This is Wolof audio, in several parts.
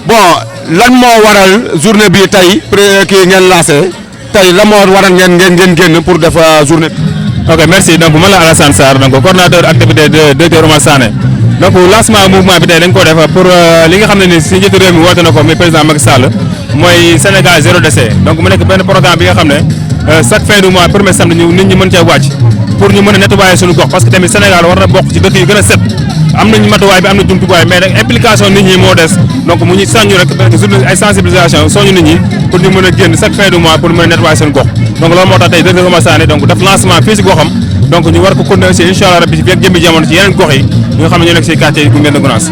bon lan moo waral journée bi tey kii ngeen lancé tey lan moo waral ngeen génn pour def journée bi. ok merci donc man la Alassane Sarr donc coordonnateur activité de directeur Oumar Sané donc lancement mouvement bi tey dañ ko def pour li nga xam ne ni si njiitu réew mi woote na ko muy président Macky Sall mooy Sénégal zéro déchet donc mu nekk benn programme bi nga xam ne chaque fin du mois premier samedi nit ñi mën cee wàcc pour ñu mën a nettoyer suñu gox parce que tamit Sénégal war na bokk ci dëkk yu gën a set am nañu matuwaay bi am na jumtuwaay mais nag implication nit ñi moo des donc mu ñu soññu rek parce que journée ay sensibilisation soññu nit ñi pour ñu mën a génn chaque fin du mois pour mën a nettoyer seen gox donc loolu moo tax tey directeur Oumar Sané donc def lancement fii si goxam donc ñu war ko continuer aussi incha allah rabbi si fekk jëmmi jamono ci yeneen gox yi ñi nga xam ne ñoo nekk si quartier yi bu Médina Gounass.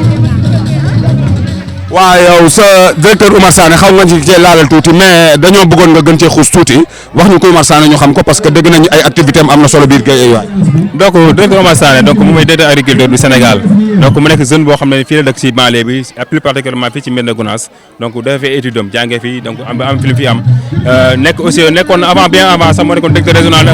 waaw yow sa directeur Oumar Sané xaw nga ci cee laalal tuuti mais dañoo bëggoon nga gën cee xuus tuuti wax ñu ko Oumar Sané ñu xam ko parce que dégg nañu ay activité am na solo biir Guédiawaye. donc directeur Oumar Sané donc moom mooy directeur agriculteur du Sénégal donc mu nekk jeune boo xam ne fii la dëkk si banlieue bi plus particulièrement fii ci Médina Gounass donc dafay étude am jàngee fii donc am fi lu fi am nekk aussi nekkoon avant bien avant sax moo nekkoon directeur régional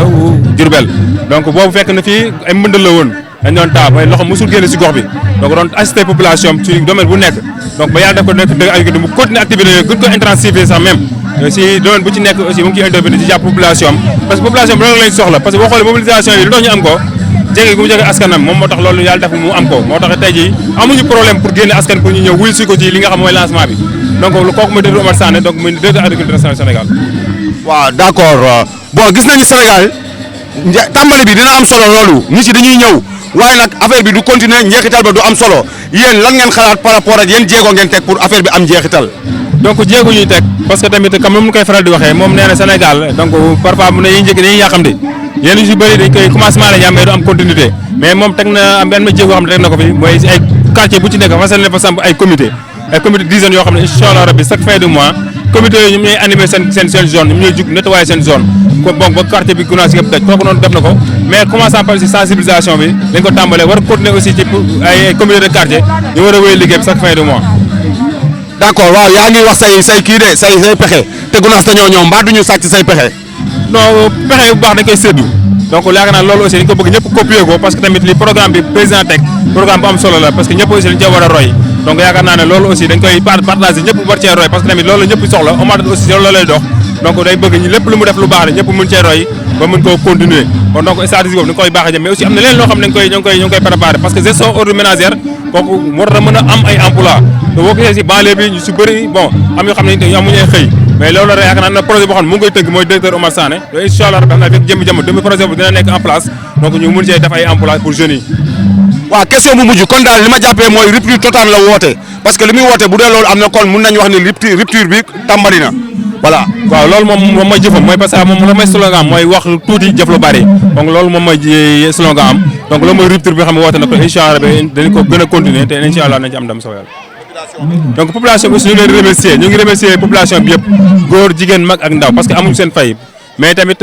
Diourbel donc boobu fekk na fii ay mbënd la woon dañ doon taa mooy loxo mosul génn si gox bi donc doon assister population ci domaine bu nekk donc ba yàlla def ko nekk dëgg agriculture mu continuer activité yooyu gën ko intensifier sax même si domaine bu ci nekk aussi mu ngi ciy intervenir ci jàpp population am parce que population bi loolu lañ soxla parce que boo xoolee mobilisation yi lu tax ñu am ko jege gu mu jege askanam moom moo tax loolu yàlla def mu am ko moo tax tey jii amuñu problème pour génne askan pour ñu ñëw wuy si ko ci li nga xam mooy lancement bi donc kooku mooy directeur Oumar Sané donc muy directeur agriculture Sénégal. waaw d'accord bon gis nañu Sénégal tàmbali bi dina am solo loolu nit yi dañuy ñëw waaye nag affaire bi du continuer njeexital ba du am solo yéen lan ngeen xalaat par rapport ak yéen jéego ngeen teg pour affaire bi am njeexital. donc jéego ñuy teg parce que tamit comme ni mu koy faral di waxee moom nee na Sénégal donc parfois mu ne yiy njëkk dañuy yàqamti yéen ñu si bëri dañ koy commencement la ñu am mais du am continuité mais moom teg na am benn jéego xam ne teg na ko fi mooy ay quartier bu ci nekk fasal na fa samp ay comité dizaines yoo xam ne incha allah rabbi chaque fin du mois comité yooyu ñoom ñooy animer seen zone ñoom ñooy jug nettoyer seen zone kon bon ba quartier bi Gounass yëpp daj kooku noonu def na ko mais commençant par si sensibilisation bi dañ ko tàmbalee war a continuer aussi ci ay comité de quartier ñu war a wéy liggéey bi chaque fin du mois. d'accord waaw yaa ngi wax say kii de say pexe te Gounass dañoo ñëw mbaa duñu sàcc say pexe. non pexe bu baax dañ koy séddu donc yaakaar naa loolu aussi dañ ko bëgg ñëpp copier ko parce que tamit li programme bi président teg programme bu am solo la parce que ñëpp aussi dañ cee war a roy donc yaakaar naa ne loolu aussi dañ koy partager ñëpp war cee roy parce que tamit loolu ñëpp soxla Omar aussi loolu lay dox donc day bëgg lépp lu mu def lu baax la ñëpp mën cee roy ba mën koo continuer kon donc stratégie boobu dañ koy baax a jëm mais aussi am na leen loo xam ne ñoo ngi koy préparer parce que gestion ordre ménagère kooku war na mën a am ay emploi te boo gisee si banlieue bi ñu si bëri bon am yoo xam ne amuñu ay xëy mais loolu la yaakaar naa ne projet boo xam ne mu ngi koy tënk mooy directeur Oumar Sané te incha allah rabbi xam naa fekk jëm demi projet bu dina nekk en place donc ñu mën cee def ay emploi pour jeunes yi. waaw question bu mujj kon daal li ma jàppee mooy rupture totale la woote parce que li muy woote bu dee loolu am na kon mun nañu wax ni rupture bi tàmbali na voilà. waaw loolu moom mooy jëfam mooy parce que moom mooy slogan am mooy wax tuuti jëf lu bari donc loolu moom mooy slogan am donc loolu mooy rupture bi nga xam ne woote na ko incha allah dañ ko gën a continuer te incha allah nañ ci am ndam soo yàlla. donc population bi aussi ñu ngi leen remercier ñu ngi remercier population bi yëpp góor jigéen mag ak ndaw parce que amuñu seen fay mais tamit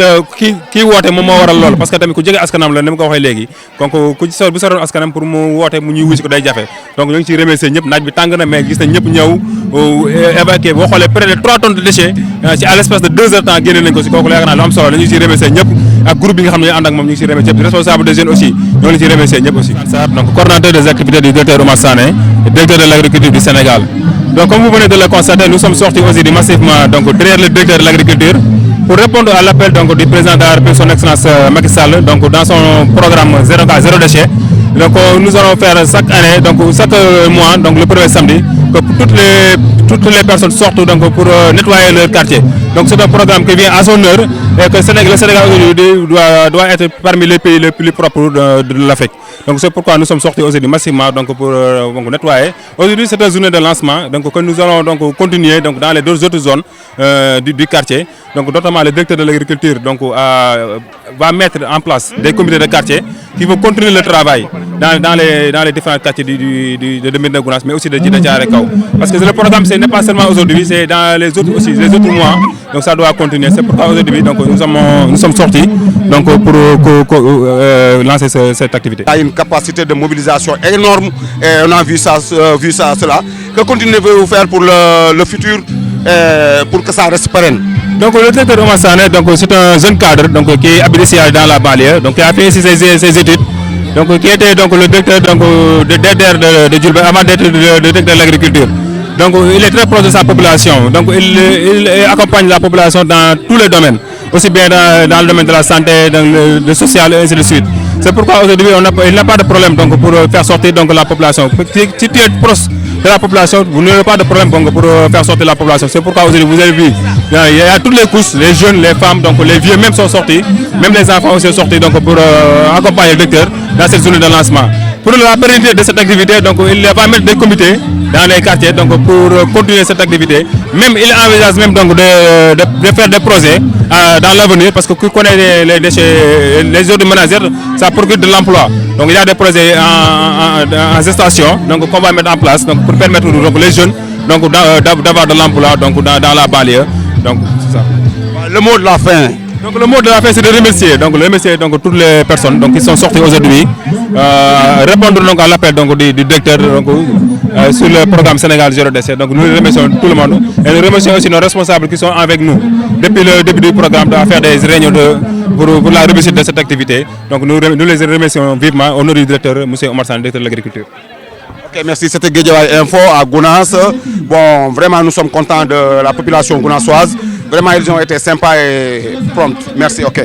kii woote moom moo waral loolu parce que tamit ku jege askanam la ni ma ko waxee léegi donc ku bu soroon askanam pour mu woote mu ñuy wusi ko day jafe donc ñu ngi ciy remercier ñëpp naaj bi tàng na mais gis nañ ñëpp ñëw évacuer boo xoolee près de 3 tonnes de déchets ci à l'espace de 2 heures temps génne nañ ko si kooku yaakaar naa lu am solo la ñu ngi ciy remercier ñëpp ak groupe bi nga xam ne ñooy ànd ak moom ñu ngi ciy remercier ñëpp responsable des jeunes aussi ñoo ngi ciy remercier ñëpp aussi donc coordonnateur des activités du directeur Oumar Sané directeur de l'agriculture du Sénégal donc comme vous venez de le constater nous sommes sortis aujourd'hui massivement donc derrière le directeur de l'agriculture pour répondre à l'appel donc du président de la République son excellence Macky Sall donc dans son programme zéro cas zéro déchet donc nous allons faire chaque année donc chaque mois donc le premier samedi que toutes les personnes sortent donc pour nettoyer leur quartier donc c'est un programme qui vient à son heure et que le Sénégal aujourd'hui doit être parmi les pays les plus propres de l'Afrique donc c'est pourquoi nous sommes sortis aujourd'hui massivement donc pour nettoyer aujourd'hui c'est une journée de lancement donc que nous allons donc continuer donc dans les deux autres zones du quartier donc notamment le directeur de l'agriculture donc va mettre en place des comités de quartier qui vont continuer le travail dans les différents quartiers de Médina Gounass mais aussi de Djiddah Thiaroye Kao parce que le programme ce n'est pas seulement aujourd'hui c'est dans les autres aussi les autres mois donc ça doit continuer c'est pourquoi aujourd'hui donc nous sommes sortis donc pour lancer cette activité. Il y a une capacité de mobilisation énorme et on a vu ça cela. Que continuez-vous faire pour le futur pour que ça reste pérenne? Donc le directeur Oumar Sané donc c'est un jeune cadre donc qui est habité ici dans la banlieue donc qui a fait ici ses études donc qui était donc le directeur donc de Diourbel avant d'être le directeur de l'agriculture Donc il est très proche de sa population. Donc il accompagne la population dans tous les domaines, aussi bien dans le domaine de la santé, dans le social et ainsi de suite. C'est pourquoi aujourd'hui il n'y a pas de problème donc, pour faire sortir donc, la population. Si tu es proche de la population, vous n'aurez pas de problème donc, pour faire sortir la population. C'est pourquoi aujourd'hui vous avez vu, il y a toutes les couches, les jeunes, les femmes, donc les vieux même sont sortis, même les enfants aussi sont sortis donc, pour accompagner le docteur dans cette journée de lancement. Pour la pérennité de cette activité, donc, il va mettre des comités dans les quartiers donc, pour continuer cette activité. Même il envisage même donc, de faire des projets dans l'avenir parce que qui connaît les déchets, les ordres ménagères, ça procure de l'emploi. Donc il y a des projets en gestation qu'on va mettre en place donc, pour permettre donc, les jeunes d'avoir de l'emploi dans la banlieue. Donc c'est ça. Le mot de la fin. Donc le mot de la fin c'est de remercier donc toutes les personnes donc, qui sont sorties aujourd'hui, répondre donc, à l'appel du directeur sur le programme Sénégal Zéro Déchet. Donc nous remercions tout le monde et nous remercions aussi nos responsables qui sont avec nous depuis le début du programme à faire des réunions pour la réussite de cette activité. Donc nous les remercions vivement au nom du directeur, M. Omar Sane, directeur de l'agriculture. Ok, merci. C'était Guédiawaye Info à Gounass. Bon, vraiment, nous sommes contents de la population gounassoise. Vraiment, ils ont été sympas et prompts. Merci, ok.